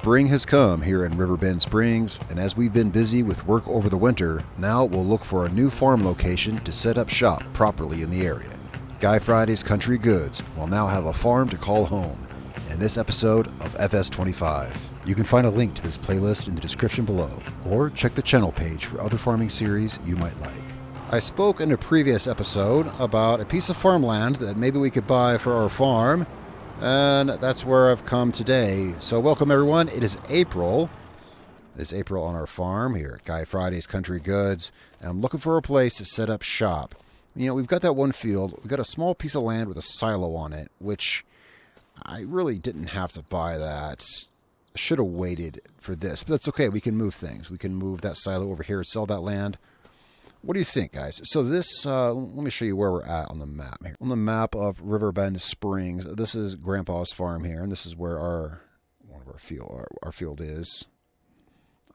Spring has come here in Riverbend Springs, and as we've been busy with work over the winter, now we'll look for a new farm location to set up shop properly in the area. Guy Friday's Country Goods will now have a farm to call home in this episode of FS25. You can find a link to this playlist in the description below, or check the channel page for other farming series you might like. I spoke in a previous episode about a piece of farmland that maybe we could buy for our farm, and that's where I've come today. So welcome everyone. It is April. It is April on our farm here at Guy Friday's Country Goods, and I'm looking for a place to set up shop. You know, we've got that one field. We've got a small piece of land with a silo on it, which I really didn't have to buy that. I should have waited for this, but that's okay. We can move things. We can move that silo over here, sell that land. What do you think, guys? So this, let me show you where we're at on the map here. On the map of Riverbend Springs, this is Grandpa's farm here, and this is where our field is.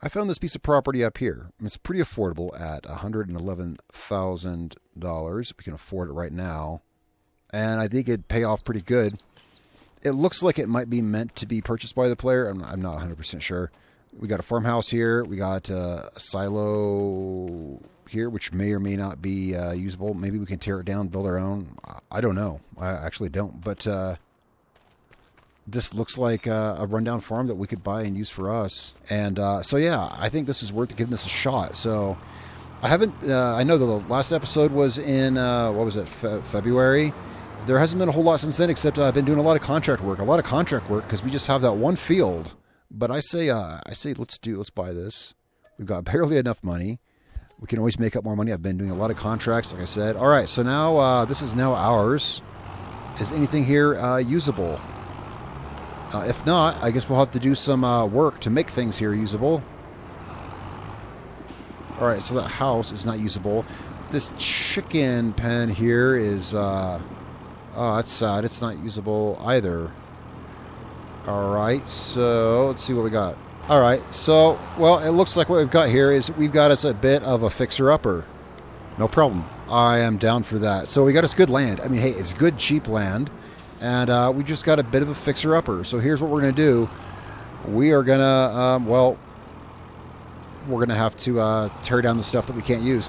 I found this piece of property up here. It's pretty affordable at $111,000. We can afford it right now, and I think it'd pay off pretty good. It looks like it might be meant to be purchased by the player. I'm not 100% sure. We got a farmhouse here. We got a silo here, which may or may not be usable. Maybe we can tear it down, build our own. I don't know. I actually don't. But this looks like a rundown farm that we could buy and use for us. And so, yeah, I think this is worth giving this a shot. So I haven't, I know the last episode was in, what was it, February? There hasn't been a whole lot since then, except I've been doing a lot of contract work. Because we just have that one field. But I say let's buy this. We've got barely enough money. We can always make up more money. I've been doing a lot of contracts, like I said. All right, so now this is now ours. Is anything here usable? If not, I guess we'll have to do some work to make things here usable. All right, so that house is not usable. This chicken pen here is... oh, that's sad. It's not usable either. All right, so let's see what we got. All right, so, well, it looks like what we've got here is we've got us a bit of a fixer-upper. No problem. I am down for that. So we got us good land. I mean, hey, it's good, cheap land. And we just got a bit of a fixer-upper. So here's what we're going to do. We are going to, well, we're going to have to tear down the stuff that we can't use.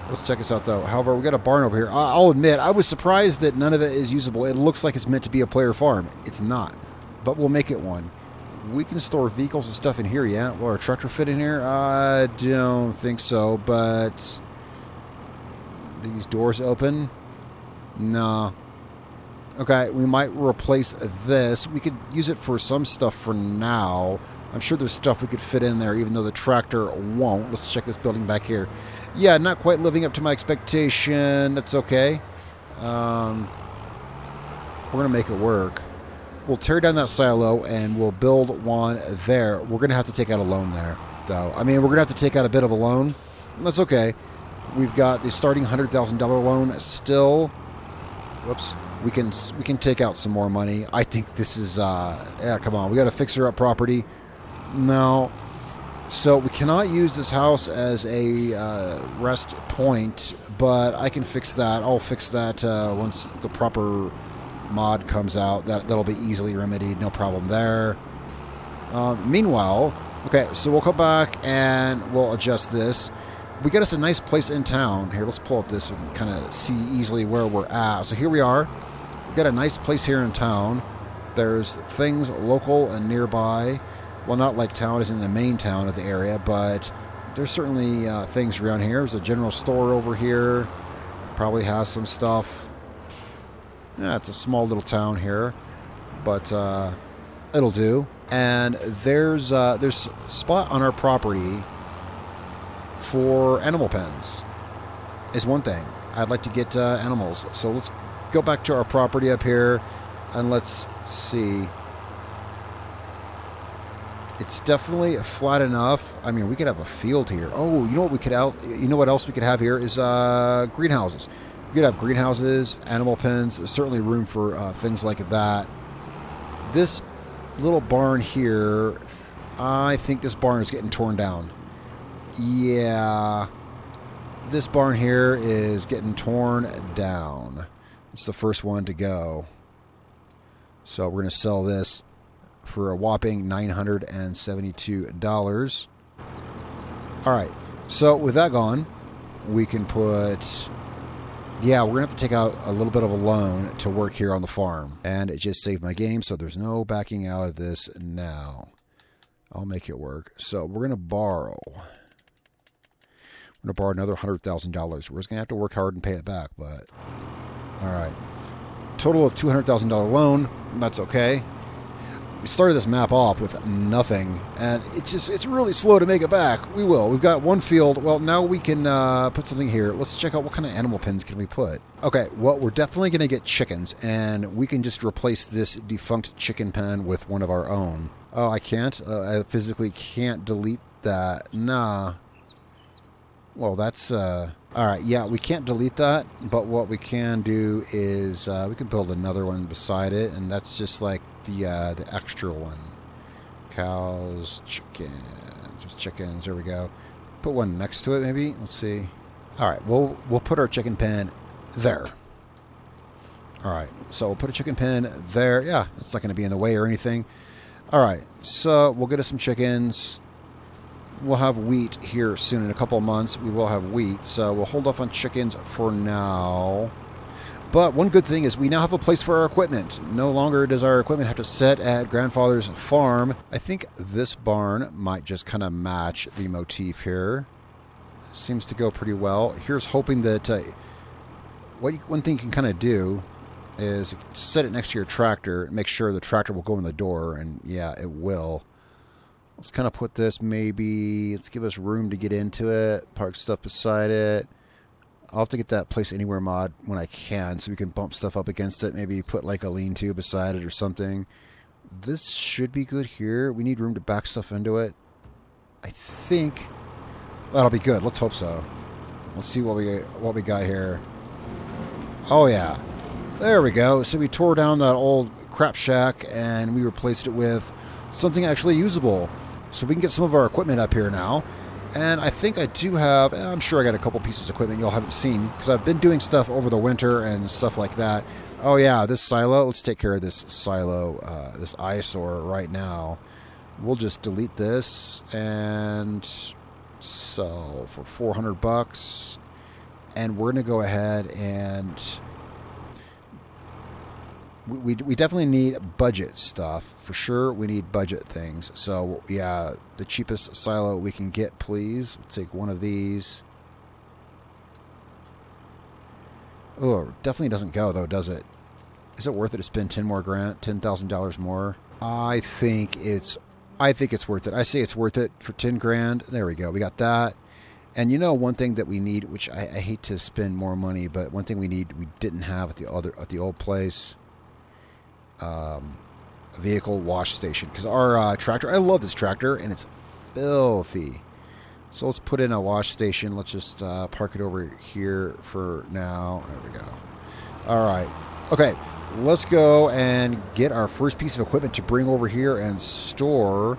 Let's check this out, though. However, we got a barn over here. I'll admit, I was surprised that none of it is usable. It looks like it's meant to be a player farm. It's not, but we'll make it one. We can store vehicles and stuff in here, yeah? Will our tractor fit in here? I don't think so, but... these doors open? Nah. Okay, we might replace this. We could use it for some stuff for now. I'm sure there's stuff we could fit in there, even though the tractor won't. Let's check this building back here. Yeah, not quite living up to my expectation. That's okay. We're going to make it work. We'll tear down that silo and we'll build one there. We're going to have to take out a loan there, though. I mean, we're going to have to take out a bit of a loan. That's okay. We've got the starting $100,000 loan still. Whoops. We can take out some more money. I think this is, yeah, come on. We got to fix her up property. No. So we cannot use this house as a rest point, but I can fix that. I'll fix that once the proper mod comes out. That'll be easily remedied. No problem there. Meanwhile, okay, so we'll come back and we'll adjust this. We got us a nice place in town. Here, let's pull up this and kind of see easily where we're at. So here we are. We've got a nice place here in town. There's things local and nearby. Well, not like town is in the main town of the area, but there's certainly things around here. There's a general store over here. Probably has some stuff. Yeah, it's a small little town here, but it'll do. And there's a spot on our property for animal pens is one thing. I'd like to get animals. So let's go back to our property up here and let's see. It's definitely flat enough. I mean, we could have a field here. Oh, you know what we could you know what else we could have here is greenhouses. We could have greenhouses, animal pens. There's certainly room for things like that. This little barn here, I think this barn is getting torn down. Yeah, this barn here is getting torn down. It's the first one to go. So we're going to sell this. for a whopping $972. All right, so with that gone, we can put... Yeah, we're going to have to take out a little bit of a loan to work here on the farm. And it just saved my game, so there's no backing out of this now. I'll make it work. So we're going to borrow. We're going to borrow another $100,000. We're just going to have to work hard and pay it back, but... All right. Total of $200,000 loan. That's okay. We started this map off with nothing, and it's really slow to make it back. We will. We've got one field. Well, now we can put something here. Let's check out what kind of animal pens can we put. Okay, well, we're definitely going to get chickens, and we can just replace this defunct chicken pen with one of our own. Oh, I can't? I physically can't delete that. Nah. Well, that's... All right, yeah, we can't delete that, but what we can do is we can build another one beside it, and that's just like the extra one. Cows, chickens, there we go. Put one next to it, maybe. Let's see. All right, we'll put our chicken pen there. All right, so we'll put a chicken pen there. Yeah, it's not going to be in the way or anything. All right, so we'll get us some chickens. We'll have wheat here soon. In a couple of months, we will have wheat. So we'll hold off on chickens for now. But one good thing is we now have a place for our equipment. No longer does our equipment have to sit at grandfather's farm. I think this barn might just kind of match the motif here. Seems to go pretty well. Here's hoping that one thing you can kind of do is set it next to your tractor and make sure the tractor will go in the door. And yeah, it will. Let's kind of put this maybe, let's give us room to get into it, park stuff beside it. I'll have to get that place anywhere mod when I can so we can bump stuff up against it. Maybe put like a lean-to beside it or something. This should be good here. We need room to back stuff into it. I think that'll be good. Let's hope so. Let's see what we got here. Oh yeah. There we go. So we tore down that old crap shack and we replaced it with something actually usable. So we can get some of our equipment up here now. And I think I do have, I'm sure I got a couple pieces of equipment y'all haven't seen, because I've been doing stuff over the winter and stuff like that. Oh yeah, this silo, let's take care of this silo, this eyesore right now. We'll just delete this and sell for $400. And we're going to go ahead and... We definitely need budget stuff. For sure, we need budget things. So, yeah, the cheapest silo we can get, please. We'll take one of these. Oh, it definitely doesn't go, though, does it? Is it worth it to spend $10,000 more? I think it's worth it. I say it's worth it for 10 grand. There we go. We got that. And you know, one thing that we need, which I hate to spend more money, but one thing we didn't have at the old place. A vehicle wash station, because our tractor, I love this tractor and it's filthy, so let's put in a wash station. Let's just park it over here for now. There we go. All right, okay, let's go and get our first piece of equipment to bring over here and store.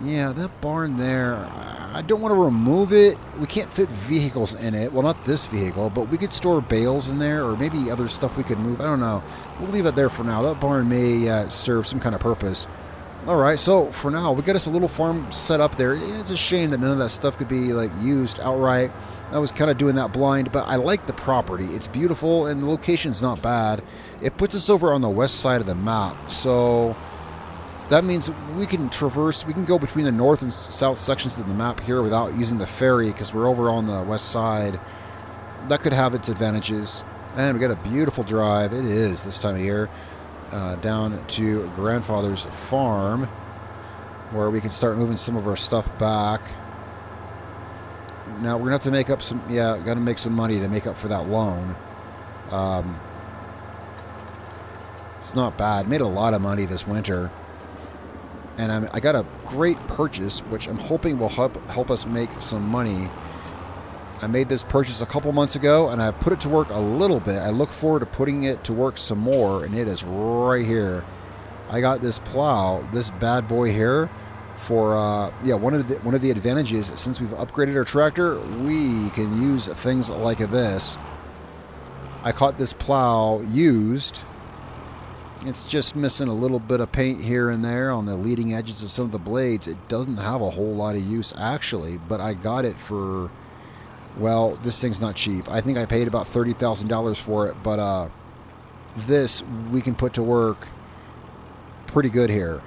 Yeah, that barn there, I don't want to remove it. We can't fit vehicles in it. Well, not this vehicle, but we could store bales in there, or maybe other stuff we could move. I don't know. We'll leave it there for now. That barn may serve some kind of purpose. All right, so for now, we got us a little farm set up there. It's a shame that none of that stuff could be like used outright. I was kind of doing that blind, but I like the property. It's beautiful, and the location's not bad. It puts us over on the west side of the map, so... that means we can traverse, we can go between the north and south sections of the map here without using the ferry, because we're over on the west side. That could have its advantages. And we got a beautiful drive, it is this time of year, down to grandfather's farm, where we can start moving some of our stuff back. Now we're going to have to make up some, got to make some money to make up for that loan. It's not bad, made a lot of money this winter. And I got a great purchase, which I'm hoping will help us make some money. I made this purchase a couple months ago, and I put it to work a little bit. I look forward to putting it to work some more, and it is right here. I got this plow, this bad boy here, for one of the advantages, since we've upgraded our tractor, we can use things like this. I caught this plow used, It's just missing a little bit of paint here and there on the leading edges of some of the blades. It doesn't have a whole lot of use, actually, but I got it for, well, this thing's not cheap. I think I paid about $30,000 for it, but this we can put to work pretty good here.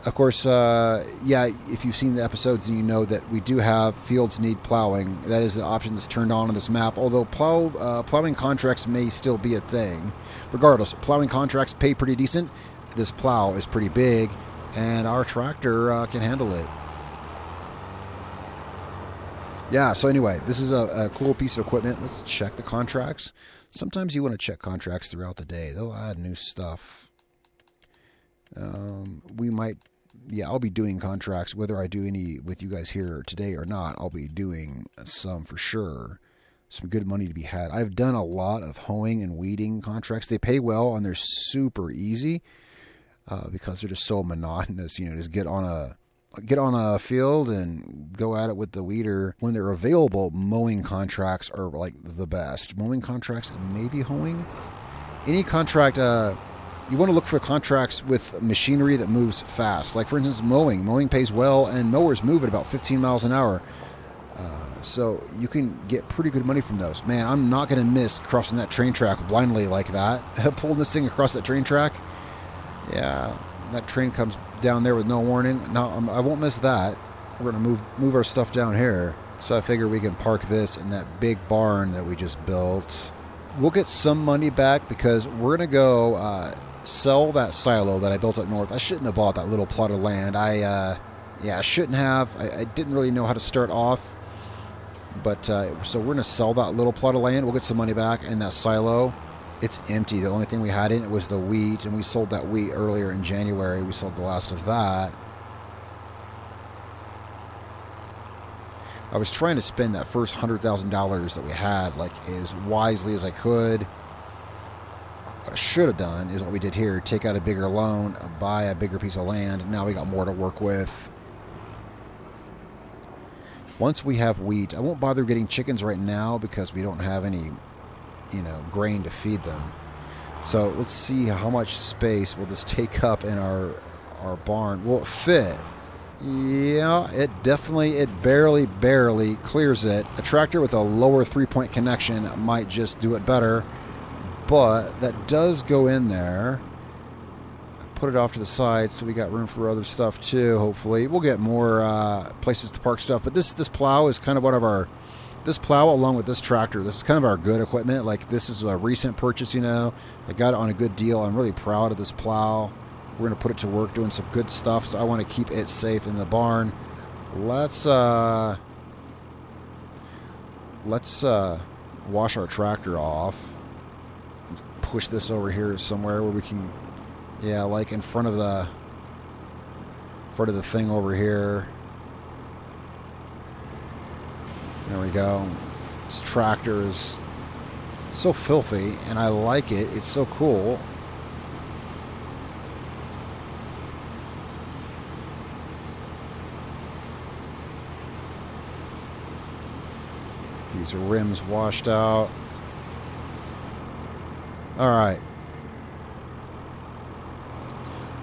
Of course, yeah, if you've seen the episodes and you know that we do have fields need plowing. That is an option that's turned on this map, although plowing contracts may still be a thing. Regardless, plowing contracts pay pretty decent. This plow is pretty big, and our tractor can handle it. Yeah, so anyway, this is a cool piece of equipment. Let's check the contracts. Sometimes you want to check contracts throughout the day. They'll add new stuff. We might, yeah, I'll be doing contracts, whether I do any with you guys here today or not. I'll be doing some for sure. Some good money to be had. I've done a lot of hoeing and weeding contracts. They pay well and they're super easy because they're just so monotonous. You know, just get on a field and go at it with the weeder. When they're available, mowing contracts are like the best. Mowing contracts and maybe hoeing. Any contract. You want to look for contracts with machinery that moves fast. Like, for instance, mowing. Mowing pays well, and mowers move at about 15 miles an hour. So you can get pretty good money from those. Man, I'm not going to miss crossing that train track blindly like that. Pulling this thing across that train track. Yeah, that train comes down there with no warning. No, I won't miss that. We're going to move our stuff down here. So I figure we can park this in that big barn that we just built. We'll get some money back because we're going to go... sell that silo that I built up north. I shouldn't have bought that little plot of land. I shouldn't have. I didn't really know how to start off. But so we're going to sell that little plot of land. We'll get some money back. And that silo, it's empty. The only thing we had in it was the wheat. And we sold that wheat earlier in January. We sold the last of that. I was trying to spend that first $100,000 that we had like as wisely as I could. What I should have done is what we did here. Take out a bigger loan, buy a bigger piece of land. Now we got more to work with. Once we have wheat, I won't bother getting chickens right now because we don't have any, grain to feed them. So let's see how much space will this take up in our barn. Will it fit? Yeah, it barely clears it. A tractor with a lower 3-point connection might just do it better. But that does go in there. Put it off to the side so we got room for other stuff too, hopefully. We'll get more places to park stuff. But this plow is kind of one of our... This plow along with this tractor, this is kind of our good equipment. Like, this is a recent purchase, I got it on a good deal. I'm really proud of this plow. We're going to put it to work doing some good stuff. So I want to keep it safe in the barn. Let's wash our tractor off. Push this over here somewhere where we can, yeah, like in front of the thing over here. There we go. This tractor is so filthy, and I like it. It's so cool. These are rims washed out. All right.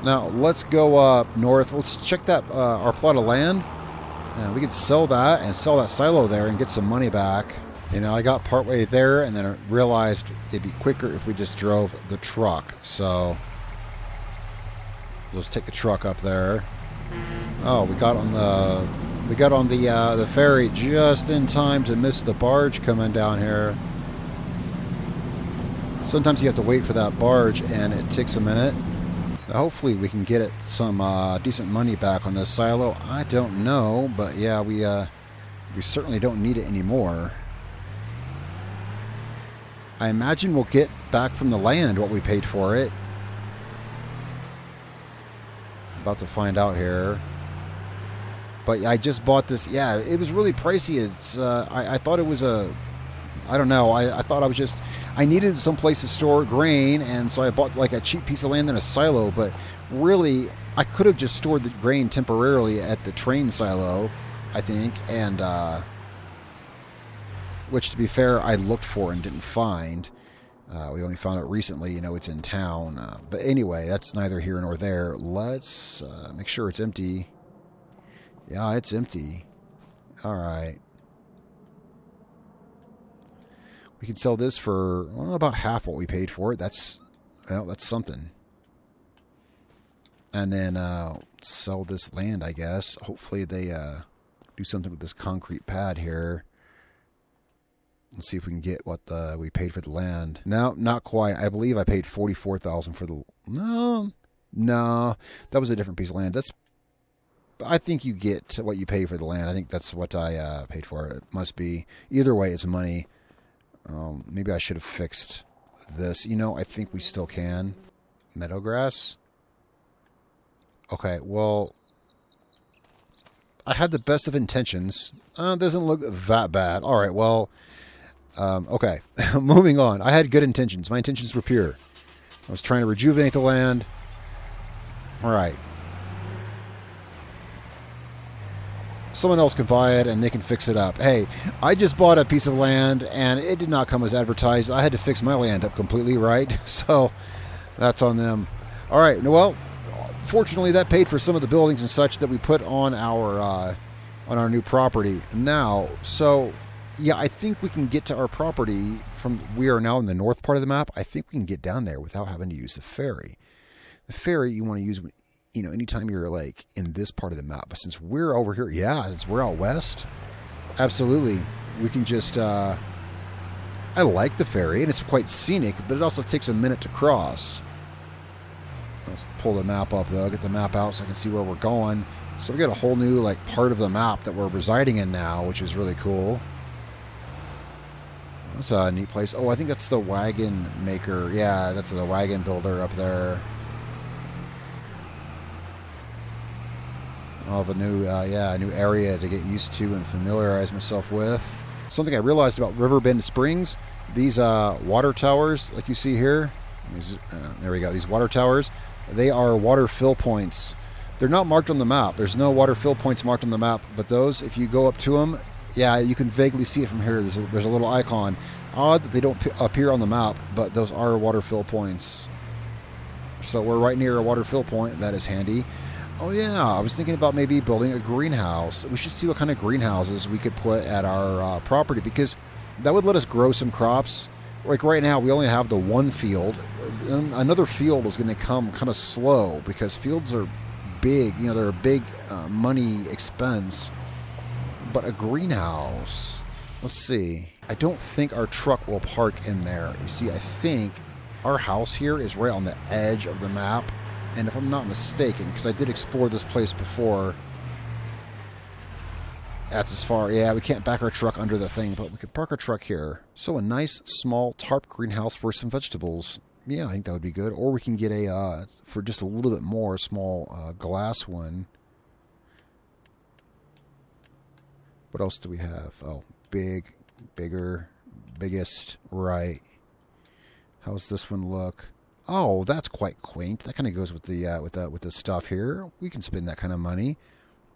Now let's go up north. Let's check that our plot of land. And we could sell that and sell that silo there and get some money back. I got partway there and then I realized it'd be quicker if we just drove the truck. So let's take the truck up there. Oh, we got on the ferry just in time to miss the barge coming down here. Sometimes you have to wait for that barge, and it takes a minute. Hopefully we can get it some decent money back on this silo. I don't know, but yeah, we certainly don't need it anymore. I imagine we'll get back from the land what we paid for it. About to find out here. But I just bought this. Yeah, it was really pricey. It's I thought it was a... I don't know. I thought I needed some place to store grain, and so I bought like a cheap piece of land and a silo, but really I could have just stored the grain temporarily at the train silo, I think, and which, to be fair, I looked for and didn't find. We only found out recently, you know, it's in town. But anyway, that's neither here nor there. Let's make sure it's empty. Yeah, it's empty. All right. We could sell this for about half what we paid for it. That's something. And then sell this land, I guess. Hopefully they do something with this concrete pad here. Let's see if we can get what we paid for the land. No, not quite. I believe I paid $44,000 for the... No, that was a different piece of land. I think you get what you pay for the land. I think that's what I paid for. It must be. Either way, it's money. Maybe I should have fixed this. You know, I think we still can. Meadow grass. Okay, well, I had the best of intentions. Doesn't look that bad. All right, well... okay, moving on. I had good intentions. My intentions were pure. I was trying to rejuvenate the land. All right. Someone else can buy it and they can fix it up. Hey, I just bought a piece of land and it did not come as advertised. I had to fix my land up completely, right? So that's on them. All right. Well, fortunately, that paid for some of the buildings and such that we put on our new property now. So... yeah, I think we can get to our property from... we are now in the north part of the map. I think we can get down there without having to use the ferry. The ferry you want to use, you know, anytime you're like in this part of the map. But since we're over here, yeah, since we're out west, absolutely, we can just... I like the ferry, and it's quite scenic, but it also takes a minute to cross. Let's pull the map up, though. Get the map out so I can see where we're going. So we got a whole new like part of the map that we're residing in now, which is really cool. That's a neat place. Oh, I think that's the wagon maker. Yeah, that's the wagon builder up there. I'll have a new, a new area to get used to and familiarize myself with. Something I realized about Riverbend Springs, these water towers, like you see here, there we go, these water towers, they are water fill points. They're not marked on the map. There's no water fill points marked on the map, but those, if you go up to them, yeah, you can vaguely see it from here. There's a little icon. Odd that they don't appear on the map, but those are water fill points. So we're right near a water fill point. That is handy. Oh, yeah, I was thinking about maybe building a greenhouse. We should see what kind of greenhouses we could put at our property, because that would let us grow some crops. Like right now, we only have the one field. Another field is going to come kind of slow because fields are big. You know, they're a big money expense. But a greenhouse, let's see. I don't think our truck will park in there. You see, I think our house here is right on the edge of the map. And if I'm not mistaken, because I did explore this place before, that's as far. Yeah, we can't back our truck under the thing, but we could park our truck here. So a nice, small tarp greenhouse for some vegetables. Yeah, I think that would be good. Or we can get a, for just a little bit more, small glass one. What else do we have? Oh, big, bigger, biggest, right. How's this one look? Oh, that's quite quaint. That kind of goes with the stuff here. We can spend that kind of money.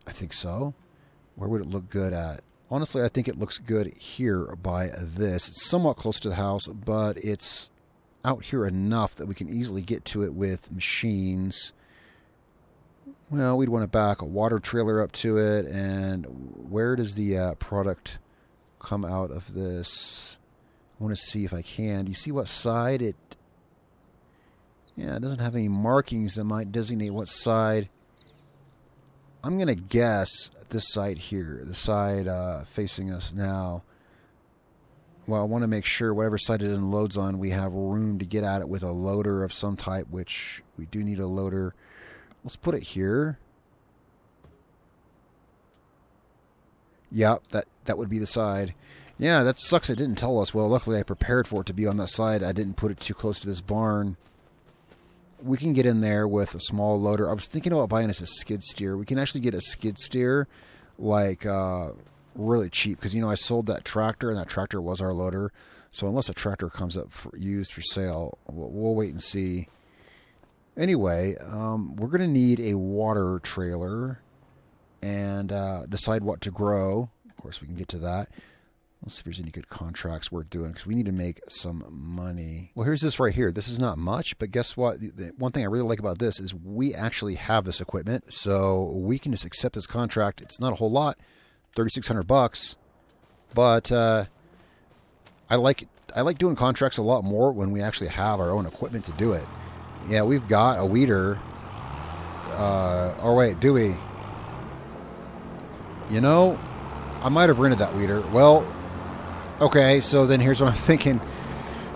I think so. Where would it look good at? Honestly, I think it looks good here by this. It's somewhat close to the house, but it's out here enough that we can easily get to it with machines. Well, we'd want to back a water trailer up to it. And where does the product come out of this? I want to see if I can. Do you see what side it... Yeah, it doesn't have any markings that might designate what side. I'm going to guess this side here, the side facing us now. Well, I want to make sure whatever side it unloads on, we have room to get at it with a loader of some type, which we do need a loader. Let's put it here. Yep, that would be the side. Yeah, that sucks it didn't tell us. Well, luckily I prepared for it to be on that side. I didn't put it too close to this barn. We can get in there with a small loader. I was thinking about buying us a skid steer. We can actually get a skid steer like really cheap because, you know, I sold that tractor and that tractor was our loader. So unless a tractor comes up used for sale, we'll wait and see. Anyway, we're going to need a water trailer and decide what to grow. Of course, we can get to that. Let's see if there's any good contracts worth doing, because we need to make some money. Well, here's this right here. This is not much, but guess what? The one thing I really like about this is we actually have this equipment, so we can just accept this contract. It's not a whole lot, $3,600, but I like doing contracts a lot more when we actually have our own equipment to do it. Yeah, we've got a weeder. Or wait, do we? You know, I might have rented that weeder. Well, okay, so then here's what I'm thinking.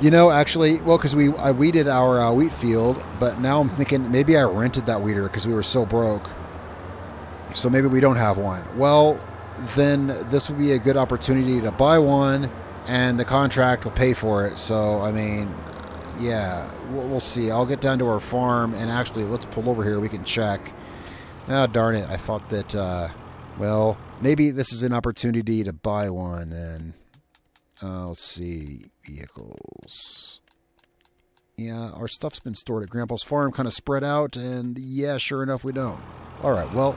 You know, actually, well, because I weeded our wheat field, but now I'm thinking maybe I rented that weeder because we were so broke. So maybe we don't have one. Well, then this would be a good opportunity to buy one, and the contract will pay for it. So, I mean, yeah, we'll see. I'll get down to our farm, and actually, let's pull over here. We can check. Ah, darn it. I thought that, well, maybe this is an opportunity to buy one, and let's see. Vehicles. Yeah, our stuff's been stored at Grandpa's farm, kind of spread out, and yeah, sure enough, we don't. All right, well,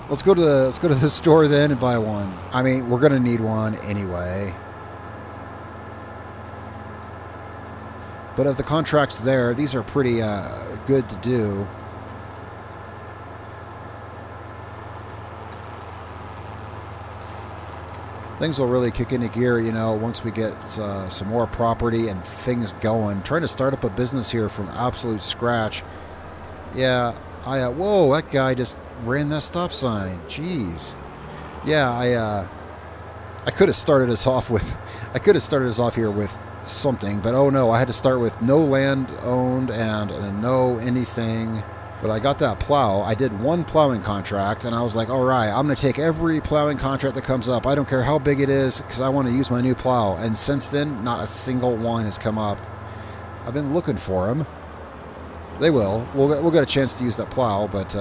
let's go to the store then and buy one. I mean, we're gonna need one anyway. But if the contract's there, these are pretty good to do. Things will really kick into gear, you know, once we get some more property and things going. Trying to start up a business here from absolute scratch. Yeah, whoa, that guy just ran that stop sign. Jeez. Yeah, I could have started us off here with something, but oh no, I had to start with no land owned and no anything. But I got that plow. I did one plowing contract, and I was like, all right, I'm going to take every plowing contract that comes up. I don't care how big it is, because I want to use my new plow. And since then, not a single one has come up. I've been looking for them. They will. We'll get a chance to use that plow, but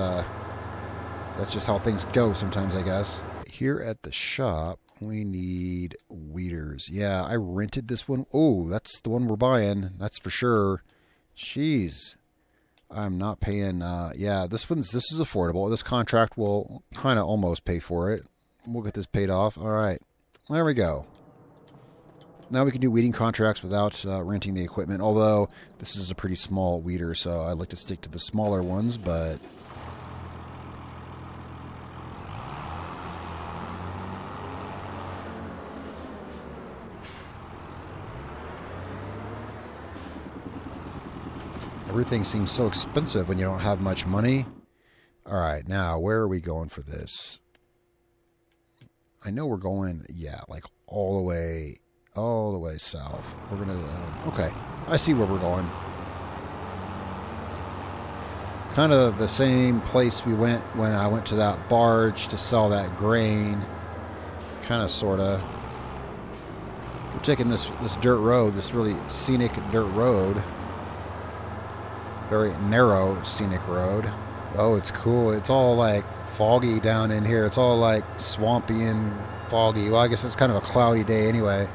that's just how things go sometimes, I guess. Here at the shop, we need weeders. Yeah, I rented this one. Oh, that's the one we're buying. That's for sure. Jeez. I'm not paying, yeah, this is affordable. This contract will kind of almost pay for it. We'll get this paid off. All right. There we go. Now we can do weeding contracts without renting the equipment, although this is a pretty small weeder, so I like to stick to the smaller ones, but everything seems so expensive when you don't have much money. All right, now where are we going for this? I know we're going, yeah, like all the way south. We're gonna, okay, I see where we're going. Kind of the same place we went when I went to that barge to sell that grain. Kind of, sort of. We're taking this dirt road, this really scenic dirt road. Very narrow scenic road. Oh, it's cool. It's all like foggy down in here. It's all like swampy and foggy. Well, I guess it's kind of a cloudy day anyway.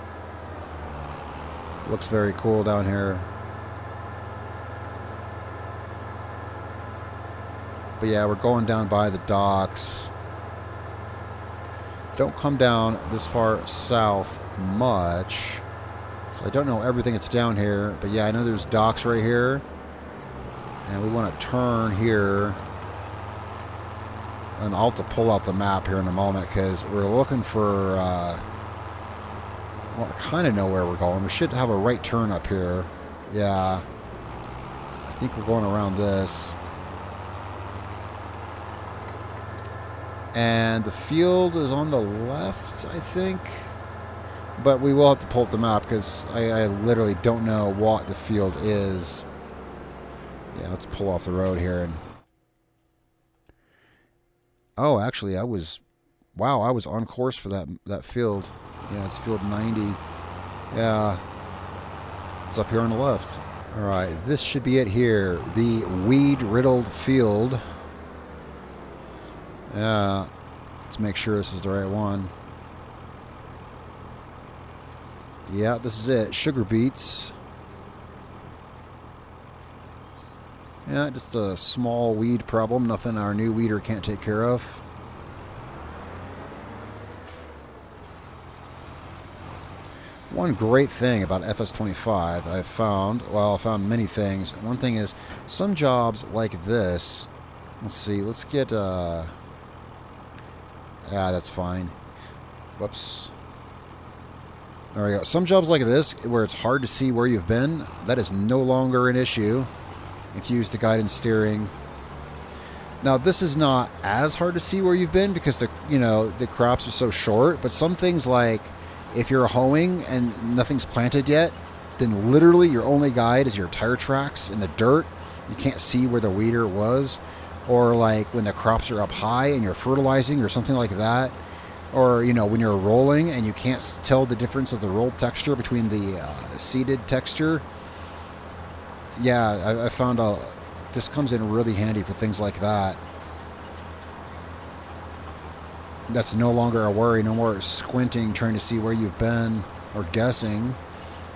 Looks very cool down here. But yeah, we're going down by the docks. Don't come down this far south much. So I don't know everything that's down here. But yeah, I know there's docks right here. And we want to turn here. And I'll have to pull out the map here in a moment because we're looking for, well, I kind of know where we're going. We should have a right turn up here. Yeah. I think we're going around this. And the field is on the left, I think. But we will have to pull up the map because I literally don't know what the field is. Yeah, let's pull off the road here. And oh, actually, I was on course for that field. Yeah, it's field 90. Yeah, it's up here on the left. All right, this should be it here. The weed-riddled field. Yeah, let's make sure this is the right one. Yeah, this is it. Sugar beets. Yeah, just a small weed problem. Nothing our new weeder can't take care of. One great thing about FS25 I've found, well, I found many things. One thing is some jobs like this. Let's see, let's get, yeah, that's fine. Whoops. There we go. Some jobs like this, where it's hard to see where you've been, that is no longer an issue if you use the guidance steering. Now, this is not as hard to see where you've been because the crops are so short, but some things like if you're hoeing and nothing's planted yet, then literally your only guide is your tire tracks in the dirt. You can't see where the weeder was. Or like when the crops are up high and you're fertilizing or something like that. Or, when you're rolling and you can't tell the difference of the rolled texture between the seeded texture. Yeah, I found this comes in really handy for things like that. That's no longer a worry, no more squinting trying to see where you've been or guessing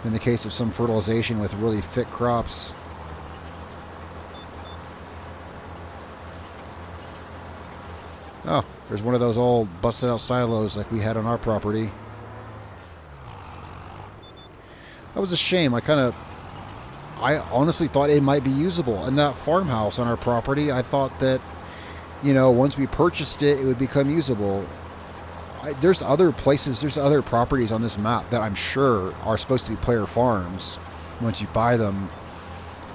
in the case of some fertilization with really thick crops. Oh, there's one of those old busted out silos like we had on our property. That was a shame. I honestly thought it might be usable. In that farmhouse on our property, I thought that, once we purchased it, it would become usable. There's other places, there's other properties on this map that I'm sure are supposed to be player farms once you buy them.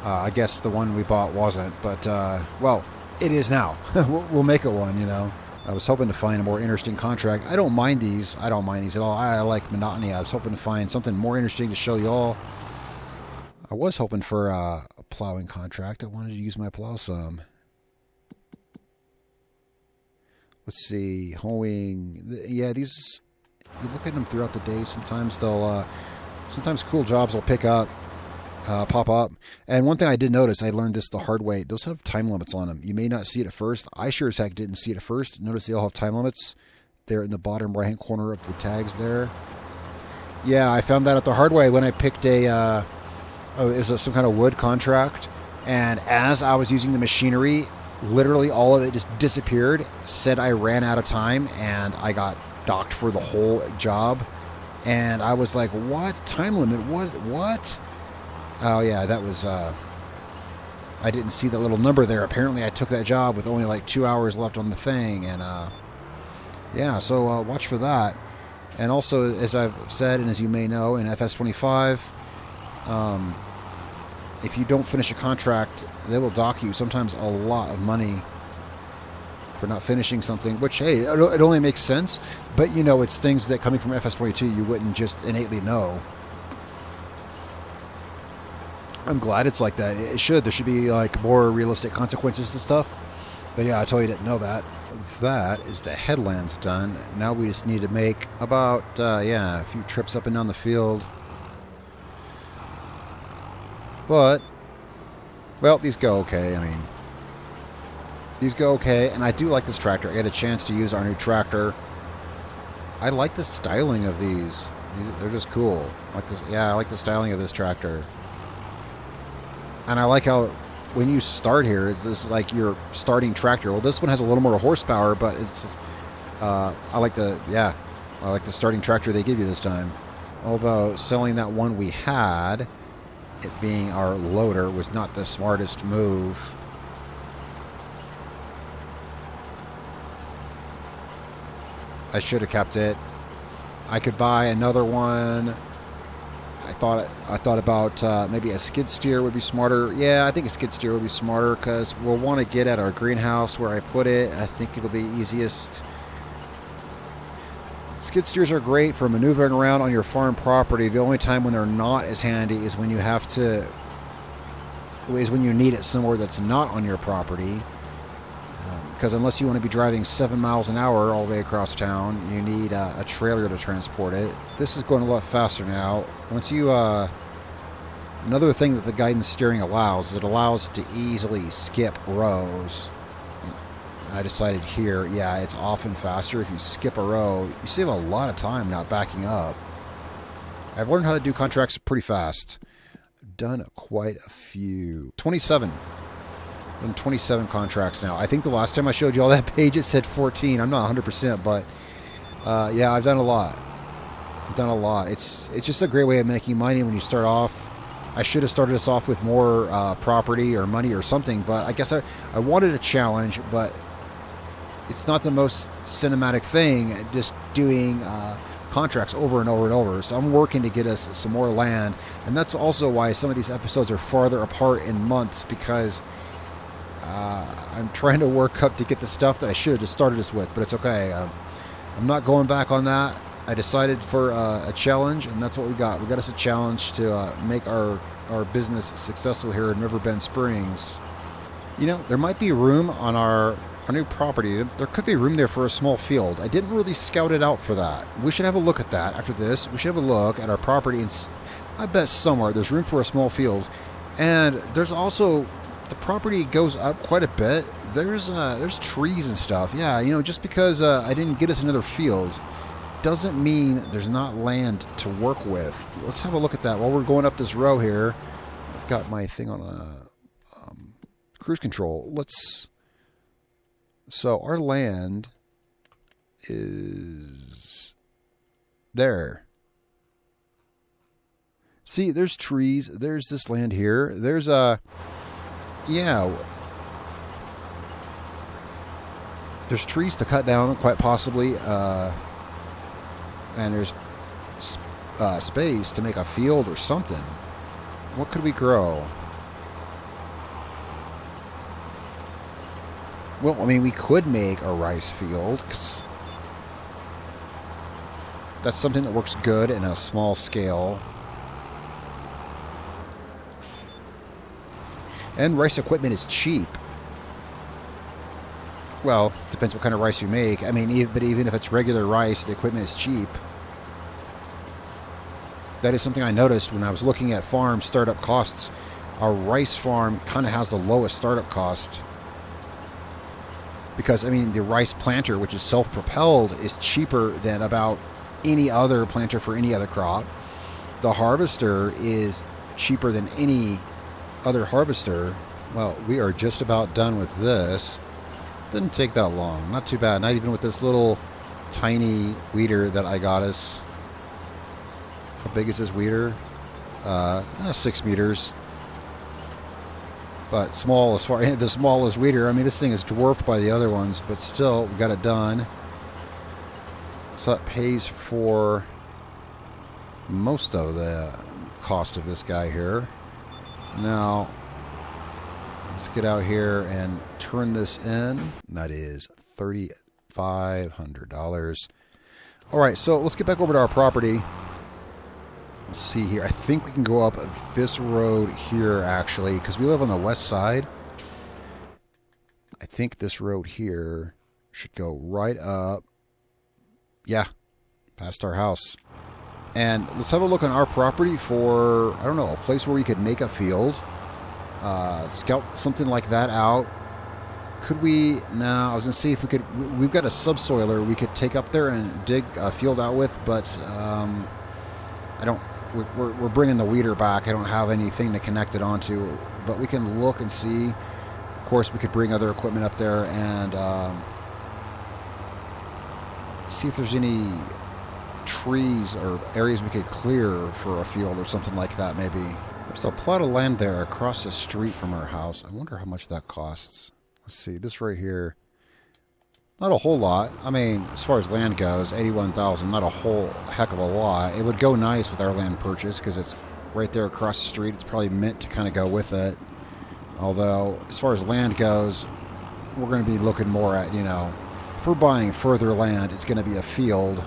I guess the one we bought wasn't, but, well, it is now. We'll make it one, I was hoping to find a more interesting contract. I don't mind these. I don't mind these at all. I like monotony. I was hoping to find something more interesting to show you all. I was hoping for a plowing contract. I wanted to use my plow some. Let's see, hoeing. Yeah, these, you look at them throughout the day. Sometimes sometimes cool jobs will pop up. And one thing I did notice, I learned this the hard way. Those have time limits on them. You may not see it at first. I sure as heck didn't see it at first. Notice they all have time limits. They're in the bottom right-hand corner of the tags there. Yeah, I found that out the hard way when I picked some kind of wood contract. And as I was using the machinery, literally all of it just disappeared. Said I ran out of time and I got docked for the whole job. And I was like, what? Time limit? What? Oh yeah, that was, I didn't see that little number there. Apparently I took that job with only like 2 hours left on the thing. And yeah, so watch for that. And also, as I've said, and as you may know, in FS25, if you don't finish a contract, they will dock you sometimes a lot of money for not finishing something, which, hey, it only makes sense. But, it's things that coming from FS22 you wouldn't just innately know. I'm glad it's like that. It should. There should be like more realistic consequences to stuff. But yeah, I totally didn't know that. That is the headlands done. Now we just need to make about, a few trips up and down the field. But, well, these go okay. These go okay. And I do like this tractor. I got a chance to use our new tractor. I like the styling of these. They're just cool. I like the styling of this tractor. And I like how when you start here, it's like your starting tractor. Well, this one has a little more horsepower, but it's I like the starting tractor they give you this time. Although selling that one we had, it being our loader, was not the smartest move. I should have kept it. I could buy another one. I thought about maybe a skid steer would be smarter. Yeah, I think a skid steer would be smarter because we'll want to get at our greenhouse where I put it. I think it'll be easiest. Skid steers are great for maneuvering around on your farm property. The only time when they're not as handy is when you need it somewhere that's not on your property. Because unless you want to be driving 7 miles an hour all the way across town, you need a trailer to transport it. This is going a lot faster now. Once you, another thing that the guidance steering allows is it allows to easily skip rows. I decided here, yeah, it's often faster. If you skip a row, you save a lot of time not backing up. I've learned how to do contracts pretty fast. I've done quite a few. 27. Done 27 contracts now. I think the last time I showed you all that page, it said 14. I'm not 100%, but yeah, I've done a lot. done a lot. It's just a great way of making money when you start off. I should have started us off with more property or money or something, but I guess I wanted a challenge, but it's not the most cinematic thing, just doing contracts over and over and over. So I'm working to get us some more land, and that's also why some of these episodes are farther apart in months, because I'm trying to work up to get the stuff that I should have just started us with, but it's okay. I'm not going back on that. I decided for a challenge, and that's what we got. We got us a challenge to make our business successful here in Riverbend Springs. You know, there might be room on our new property. There could be room there for a small field. I didn't really scout it out for that. We should have a look at that after this. We should have a look at our property, and I bet somewhere there's room for a small field. And there's also, the property goes up quite a bit. There's trees and stuff. Yeah, you know, just because I didn't get us another field doesn't mean there's not land to work with. Let's have a look at that while we're going up this row here. I've got my thing on cruise control. So our land is there. See, there's trees. There's this land here. There's there's trees to cut down, quite possibly. And there's space to make a field or something. What could we grow? Well, I mean, we could make a rice field, 'cause that's something that works good in a small scale. And rice equipment is cheap. Well, depends what kind of rice you make. I mean, but even if it's regular rice, the equipment is cheap. That is something I noticed when I was looking at farm startup costs. Our rice farm kind of has the lowest startup cost. Because, I mean, the rice planter, which is self-propelled, is cheaper than about any other planter for any other crop. The harvester is cheaper than any other harvester. Well, we are just about done with this. Didn't take that long. Not too bad. Not even with this little tiny weeder that I got us. How big is this weeder? 6 meters. But small as far the smallest weeder. I mean, this thing is dwarfed by the other ones, but still, we got it done. So that pays for most of the cost of this guy here. Now, let's get out here and turn this in. That is $3,500. All right, so let's get back over to our property. Let's see here. I think we can go up this road here, actually, because we live on the west side. I think this road here should go right up. Yeah, past our house. And let's have a look on our property for, I don't know, a place where we could make a field. Scout something like that out. Could we? No, I was going to see if we could. We've got a subsoiler we could take up there and dig a field out with, but I don't. We're bringing the weeder back. I don't have anything to connect it onto, but we can look and see. Of course, we could bring other equipment up there and see if there's any trees or areas we could clear for a field or something like that, maybe. There's a plot of land there across the street from our house. I wonder how much that costs. Let's see, this right here. Not a whole lot. I mean, as far as land goes, $81,000, not a whole heck of a lot. It would go nice with our land purchase because it's right there across the street. It's probably meant to kind of go with it. Although, as far as land goes, we're going to be looking more at, you know, if we're buying further land, it's going to be a field.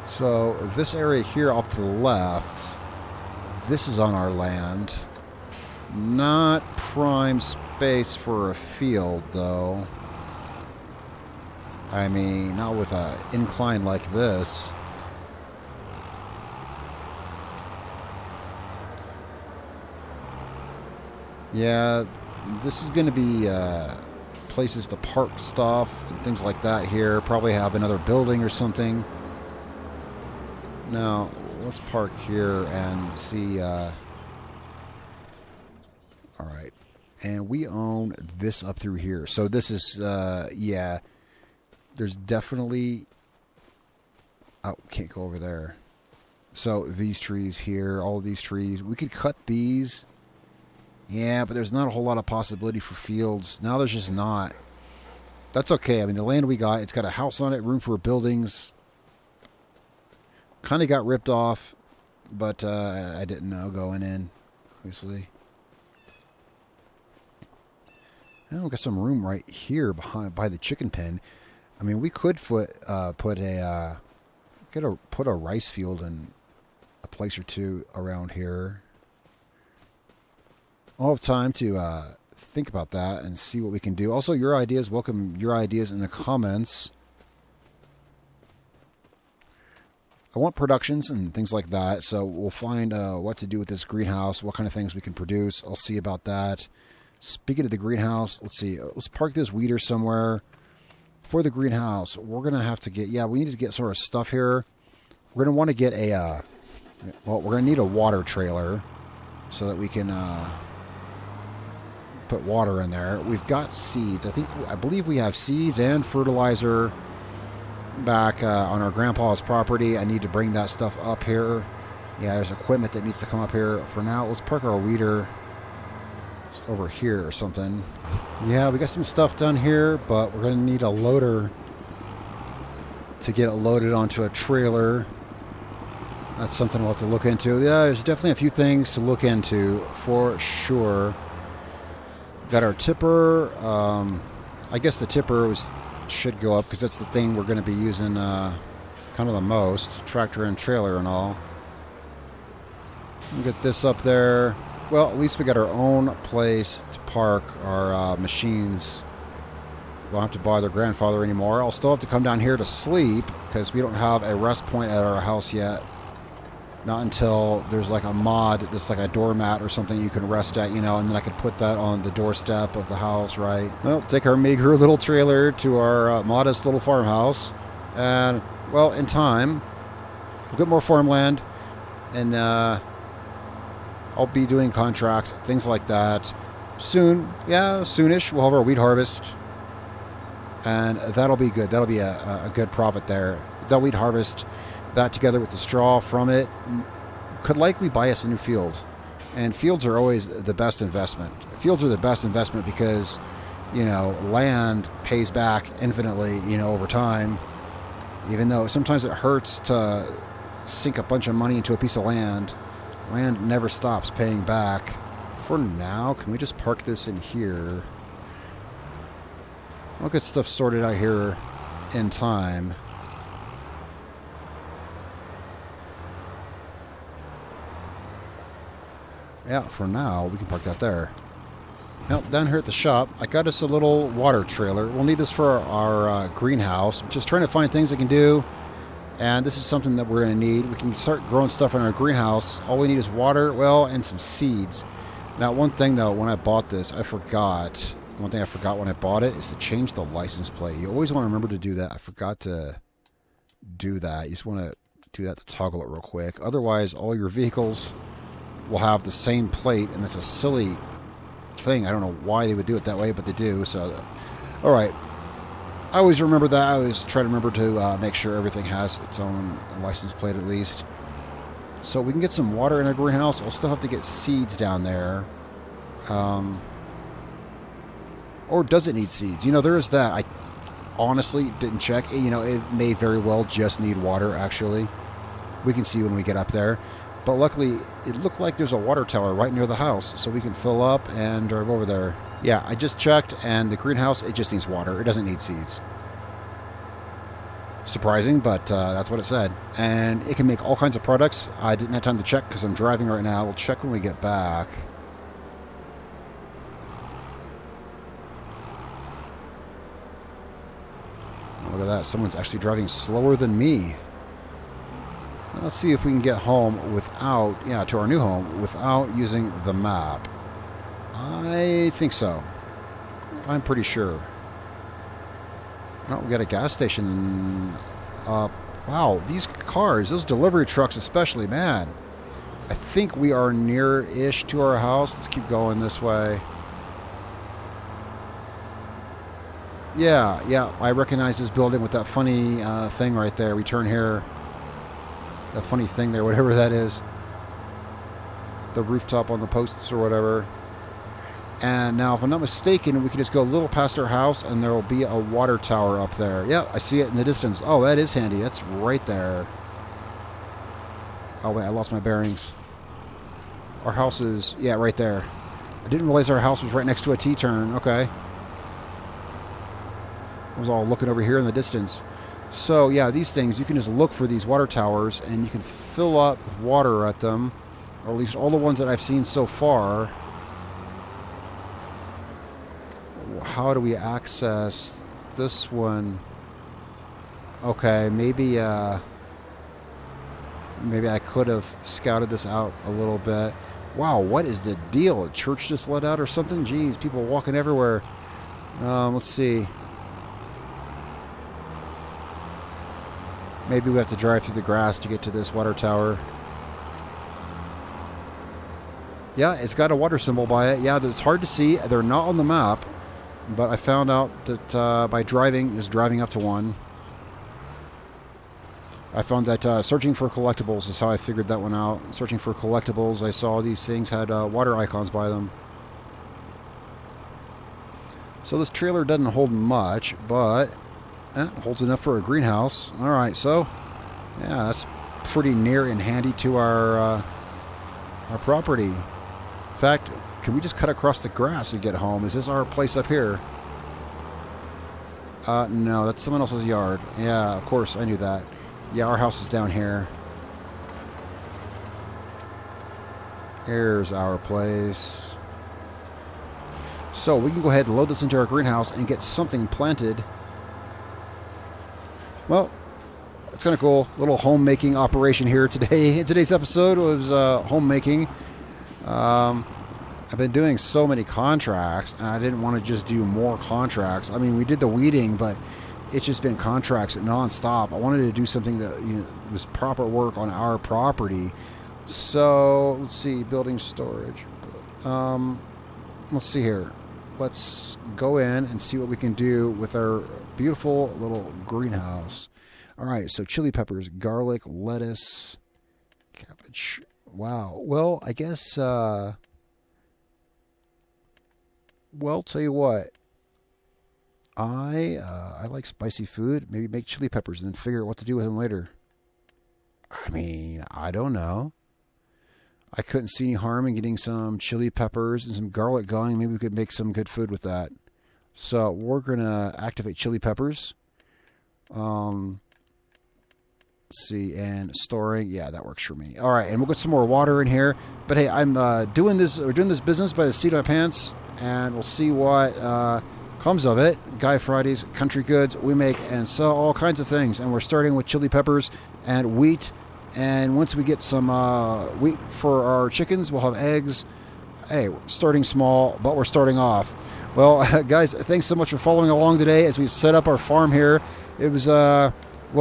So this area here off to the left, this is on our land. Not prime space for a field, though. I mean, not with an incline like this. Yeah, this is going to be places to park stuff and things like that here. Probably have another building or something. Now, let's park here and see. All right. And we own this up through here. So this is, yeah, there's definitely, oh, can't go over there. So these trees here, all of these trees, we could cut these. Yeah, but there's not a whole lot of possibility for fields. Now there's just not. That's okay. I mean, the land we got, it's got a house on it, room for buildings. Kind of got ripped off, but I didn't know going in, obviously. Oh, we got some room right here by the chicken pen. I mean, we could put a rice field in a place or two around here. I'll have time to think about that and see what we can do. Also, your ideas, welcome your ideas in the comments. I want productions and things like that, so we'll find what to do with this greenhouse, what kind of things we can produce. I'll see about that. Speaking of the greenhouse, let's see. Let's park this weeder somewhere. For the greenhouse, we're going to have to get, yeah, we need to get some of our stuff here. We're going to want to get a, well, we're going to need a water trailer so that we can put water in there. We've got seeds. I believe we have seeds and fertilizer back on our grandpa's property. I need to bring that stuff up here. Yeah, there's equipment that needs to come up here. For now, let's park our weeder just over here or something. Yeah, we got some stuff down here, but we're going to need a loader to get it loaded onto a trailer. That's something we'll have to look into. Yeah, there's definitely a few things to look into for sure. Got our tipper. I guess the tipper should go up because that's the thing we're going to be using kind of the most. Tractor and trailer and all. We'll get this up there. Well, at least we got our own place to park our machines. We don't have to bother grandfather anymore. I'll still have to come down here to sleep because we don't have a rest point at our house yet. Not until there's like a mod that's like a doormat or something you can rest at, you know, and then I could put that on the doorstep of the house, right? Well, take our meager little trailer to our modest little farmhouse. And, well, in time, we'll get more farmland and I'll be doing contracts, things like that. Soon, yeah, soonish, we'll have our wheat harvest. And that'll be good. That'll be a good profit there. That wheat harvest, that together with the straw from it, could likely buy us a new field. And fields are always the best investment. Fields are the best investment because, you know, land pays back infinitely, you know, over time. Even though sometimes it hurts to sink a bunch of money into a piece of land, land never stops paying back. For now, can we just park this in here? I'll get stuff sorted out here in time. Yeah, for now, we can park that there. Now, down here at the shop, I got us a little water trailer. We'll need this for our greenhouse. I'm just trying to find things I can do. And this is something that we're going to need. We can start growing stuff in our greenhouse. All we need is water, well, and some seeds. Now, one thing, though, when I bought this, I forgot. One thing I forgot when I bought it is to change the license plate. You always want to remember to do that. I forgot to do that. You just want to do that to toggle it real quick. Otherwise, all your vehicles will have the same plate, and it's a silly thing. I don't know why they would do it that way, but they do. So, all right. I always remember that. I always try to remember to make sure everything has its own license plate at least. So we can get some water in our greenhouse. I'll still have to get seeds down there. Or does it need seeds? You know, there is that. I honestly didn't check. You know, it may very well just need water, actually. We can see when we get up there. But luckily, it looked like there's a water tower right near the house, so we can fill up and drive over there. Yeah, I just checked, and the greenhouse, it just needs water. It doesn't need seeds. Surprising, but that's what it said. And it can make all kinds of products. I didn't have time to check because I'm driving right now. We'll check when we get back. Look at that. Someone's actually driving slower than me. Let's see if we can get home without, yeah, to our new home without using the map. I think so. I'm pretty sure. Oh, we got a gas station. Wow, these cars, those delivery trucks especially, man. I think we are near-ish to our house. Let's keep going this way. Yeah, yeah, I recognize this building with that funny thing right there. We turn here. That funny thing there, whatever that is. The rooftop on the posts or whatever. And now, if I'm not mistaken, we can just go a little past our house and there will be a water tower up there. Yeah, I see it in the distance. Oh, that is handy. That's right there. Oh, wait, I lost my bearings. Our house is, yeah, right there. I didn't realize our house was right next to a T-turn. Okay. I was all looking over here in the distance. So, yeah, these things, you can just look for these water towers and you can fill up with water at them. Or at least all the ones that I've seen so far. How do we access this one? Okay, maybe I could have scouted this out a little bit. Wow, what is the deal? A church just let out or something? Jeez, people walking everywhere. Let's see. Maybe we have to drive through the grass to get to this water tower. Yeah, it's got a water symbol by it. Yeah, it's hard to see. They're not on the map. But I found out that by driving up to one. I found that searching for collectibles is how I figured that one out. Searching for collectibles, I saw these things had water icons by them. So this trailer doesn't hold much, but it holds enough for a greenhouse. All right, so yeah, that's pretty near and handy to our property. In fact, can we just cut across the grass and get home? Is this our place up here? No, that's someone else's yard. Yeah, of course, I knew that. Yeah, our house is down here. Here's our place. So we can go ahead and load this into our greenhouse and get something planted. Well, it's kind of cool. Little homemaking operation here today. Today's episode was homemaking. I've been doing so many contracts, and I didn't want to just do more contracts. I mean, we did the weeding, but it's just been contracts nonstop. I wanted to do something that was proper work on our property. So let's see, building storage. Let's see here. Let's go in and see what we can do with our beautiful little greenhouse. All right, so chili peppers, garlic, lettuce, cabbage. Wow. Well, I guess. Well, tell you what. I like spicy food. Maybe make chili peppers and then figure out what to do with them later. I mean, I don't know. I couldn't see any harm in getting some chili peppers and some garlic going. Maybe we could make some good food with that. So we're going to activate chili peppers. Let's see, and storing. Yeah, that works for me. All right, and we'll get some more water in here. But hey, I'm doing this business by the seat of my pants, and we'll see what comes of it. Guy Fridays, country goods. We make and sell all kinds of things, and we're starting with chili peppers and wheat. And once we get some wheat for our chickens, we'll have eggs. Hey, we're starting small, but we're starting off. Well, guys, thanks so much for following along today as we set up our farm here. It was, well,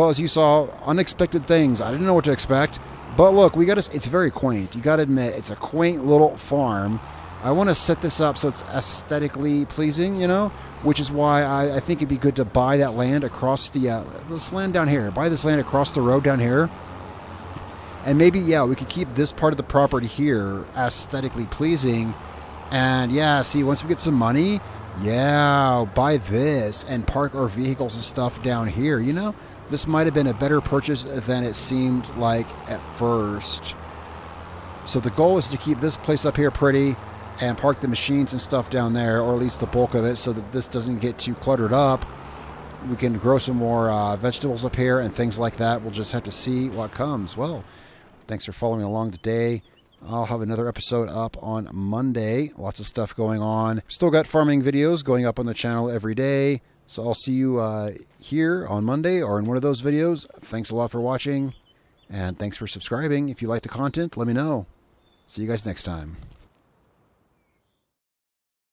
as you saw, unexpected things. I didn't know what to expect. But look, it's very quaint. You got to admit, it's a quaint little farm. I want to set this up so it's aesthetically pleasing, which is why I think it'd be good to buy that land across this land down here. Buy this land across the road down here. And maybe, yeah, we could keep this part of the property here aesthetically pleasing. And, yeah, see, once we get some money, yeah, buy this and park our vehicles and stuff down here. This might have been a better purchase than it seemed like at first. So the goal is to keep this place up here pretty and park the machines and stuff down there, or at least the bulk of it, so that this doesn't get too cluttered up. We can grow some more vegetables up here and things like that. We'll just have to see what comes. Well, thanks for following along today. I'll have another episode up on Monday. Lots of stuff going on. Still got farming videos going up on the channel every day. So I'll see you here on Monday or in one of those videos. Thanks a lot for watching. And thanks for subscribing. If you like the content, let me know. See you guys next time.